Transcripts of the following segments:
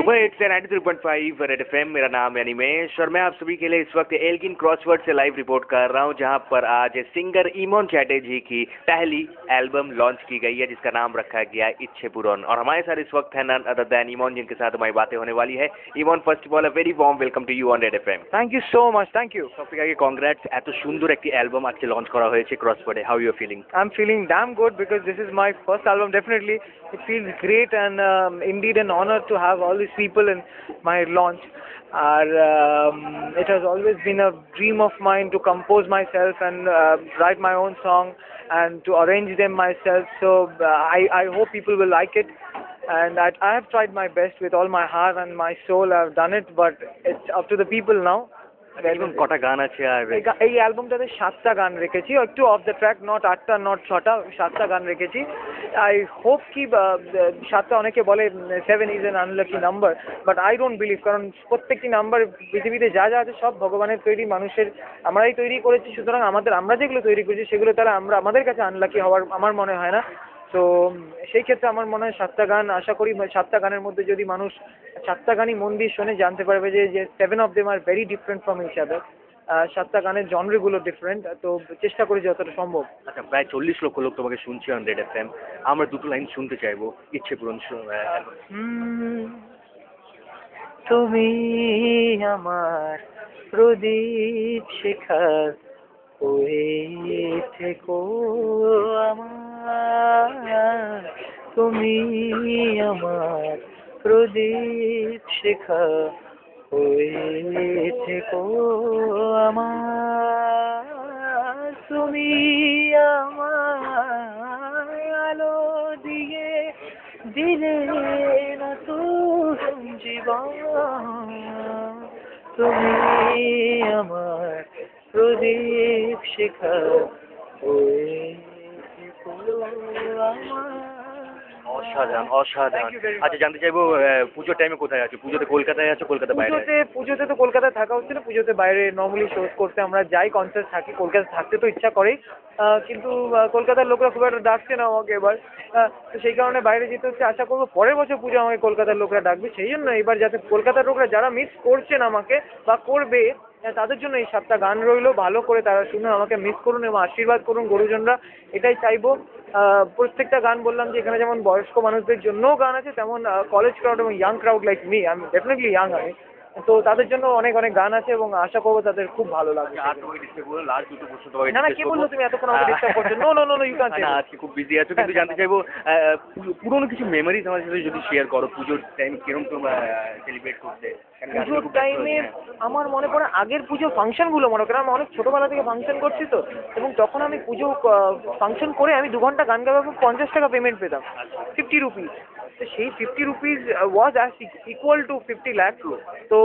सुबह 93.5 red FM. मेरा नाम है अनिमेश और मैं आप सभी के लिए इस वक्त एल्गिन क्रॉसवर्ड से लाइव रिपोर्ट कर रहा हूं, जहां पर आज सिंगर इमोन चैटर्जी की पहली एल्बम लॉन्च की गई है जिसका नाम रखा गया है इच्छे पूरन। और हमारे साथ इस वक्त है नन अदर देन इमोन, जिनके साथ हमारी बातें होने वाली है। Emon, first of all a very warm welcome to you on Red FM. Thank you so much, thank you. সবথেকে আগে কংগ্রাটস, এত সুন্দর একটি অ্যালবাম আজকে লঞ্চ করা হয়েছে ক্রসওয়ার্ডে। How you feeling? I'm feeling damn good because this is my first album. Definitely, it feels great and indeed an honor to have all these people in my launch. It has always been a dream of mine to compose myself and write my own song and to arrange them myself. So I hope people will like it. And I have tried my best with all my heart and my soul. I've done it, but it's up to the people now. কটা গান আছে? আর এই অ্যালবামটাতে 7টা গান রেখেছি, একটু off the track, not 8টা not 6টা, 7টা গান রেখেছি। আই হোপ কি 7টা, অনেকে বলে 7 is an unlucky number, but I don't believe, কারণ প্রত্যেকটি নাম্বার পৃথিবীতে যা যা আছে সব ভগবানের তৈরি, মানুষের আমরাই তৈরি করেছি। সুতরাং আমরা যেগুলো তৈরি করেছি সেগুলো তাহলে আমাদের কাছে আনলাকি হওয়ার আমার মনে হয় না। তো সেই ক্ষেত্রে আমার মনে হয় 7টা গান, আশা করি 7টা গানের মধ্যে যদি মানুষ 7টা গানই মন দিয়ে শুনে জানতে পারবে যে 7 of them are very different from each other. 7টা গানের জনরিগুলো ডিফারেন্ট, তো চেষ্টা করি যতটা সম্ভব। আচ্ছা, প্রায় 40 লক্ষ লোক তোমাকে শুনছে অন রেড এফএম। আমরা দুটো লাইন শুনতে চাইবো ইচ্ছে পূরণ। তুমি আমার প্রদীপ শিখা হয়ে থেকো আমার, তুমি আমার প্রদীপ শিখা হয়ে থেকো আমার, তুমি আমার আলো দিয়ে দিলে নতুন জীবন, তুমি আমার প্রদীপ শিখা হয়ে থেকো আমার। অসাধারণ অসাধারণ। আচ্ছা, জানতে চাইবো পুজোর টাইমে কোথায় আছো? পুজোতে কলকাতায় আছো? কলকাতা বাইরে? পুজোতে তো কলকাতায় থাকা হচ্ছে না, পুজোতে বাইরে নর্মালি শোজ করতে আমরা যাই, কনসার্ট থাকি। কলকাতা থাকতে তো ইচ্ছা করেই, কিন্তু কলকাতার লোকরা খুব একটা ডাকছে না আমাকে এবার, তো সেই কারণে বাইরে যেতে হচ্ছে। আশা করবো পরের বছর পুজো আমাকে কলকাতার লোকরা ডাকবে, সেই জন্য এবার যাতে কলকাতার লোকরা যারা মিস করছেন আমাকে বা করবে, তাদের জন্য এই 7টা গান রইলো, ভালো করে তারা শুনে আমাকে মিস করুন এবং আশীর্বাদ করুন গুরুজনরা, এটাই চাইবো। প্রত্যেকটা গান বললাম যে এখানে যেমন বয়স্ক মানুষদের জন্যও গান আছে, তেমন কলেজ ক্রাউড এবং ইয়াং ক্রাউড লাইক মি, আমি ডেফিনেটলি ইয়াং, আমি তো তাদের জন্য অনেক অনেক গান আছে এবং আশা করবো তাদের খুব ভালো লাগবে। আর তোমাকে ডিস্টার্ব করবো, লাস্ট দুটো প্রশ্ন তোমাকে। না, কে বললো তুমি এতক্ষণ আমাকে ডিস্টার্ব করছো? No no no no, you can't say. আজকে খুব বিজি আছো, কিন্তু জানতে চাইবো পুরোনো কিছু মেমোরিজ আমার সাথে যদি শেয়ার করো। পুজোর টাইম কিরকম তোমরা সেলিব্রেট করতে? পুজোর টাইমে আমার মনে পড়ে আগের পুজো ফাংশনগুলো মনে করে, আমি অনেক ছোটোবেলা থেকে ফাংশন করছি তো, এবং তখন আমি পুজো ফাংশন করে আমি 2 ঘন্টা গান গাওয়ার 50 টাকা পেমেন্ট পেতাম, 50 রুপিস। তো সেই 50 rupees was as equal to 50 lakh. তো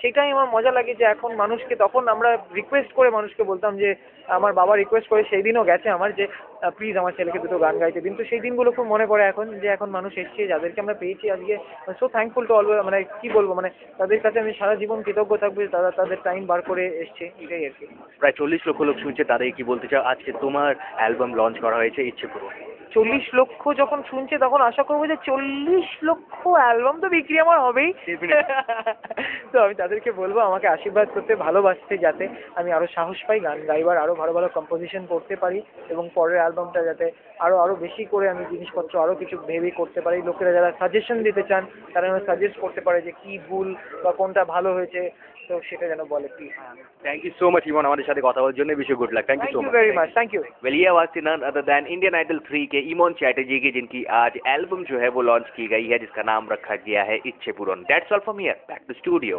সেটাই আমার মজা লাগে যে এখন মানুষকে, তখন আমরা রিকোয়েস্ট করে মানুষকে বলতাম যে, আমার বাবা রিকোয়েস্ট করে সেই দিনও গেছে আমার, যে প্লিজ আমার ছেলেকে দুটো গান গাইতে দিন। তো সেই দিনগুলো খুব মনে পড়ে এখন, যে এখন মানুষ এসছে যাদেরকে আমরা পেয়েছি আজকে, সো থ্যাঙ্কফুল টু অলওয়েজ, মানে কি বলবো, মানে তাদের কাছে আমি সারা জীবন কৃতজ্ঞ থাকবো, তারা তাদের টাইম বার করে এসছে, এটাই আর কি। প্রায় 40 লক্ষ লোক শুনছে, তাদের কি বলতে চাও? আজকে তোমার অ্যালবাম লঞ্চ করা হয়েছে ইচ্ছে পূরণ। 40 লক্ষ যখন শুনছে তখন আশা করবো যে 40 লক্ষ অ্যালবাম তো বিক্রি আমার হবেই। তো আমি তাদেরকে বলবো আমাকে আশীর্বাদ করতে, ভালোবাসতে, যাতে আমি আরো সাহস পাই গান গাইবার, আরো ভালো ভালো কম্পোজিশন করতে পারি এবং পরের অ্যালবামটা যাতে আরো বেশি করে আমি জিনিসপত্র আরো কিছু ভেবে করতে পারি। লোকেরা যারা সাজেশন দিতে চান তারা যেন সাজেস্ট করতে পারে যে কি ভুল বা কোনটা ভালো হয়েছে, তো সেটা যেন বলে please. Thank you so much Emon আমাদের সাথে কথা বলার জন্য। Wish you good luck. Thank you so much. Very much, thank you. Well, ये आवाज थी none other than Indian Idol 3 के इमोन चैटर्जी की, जिनकी आज एल्बम जो है वो लॉन्च की गई है जिसका नाम रखा गया है Ichhe Puron. That's all from here, back to studio.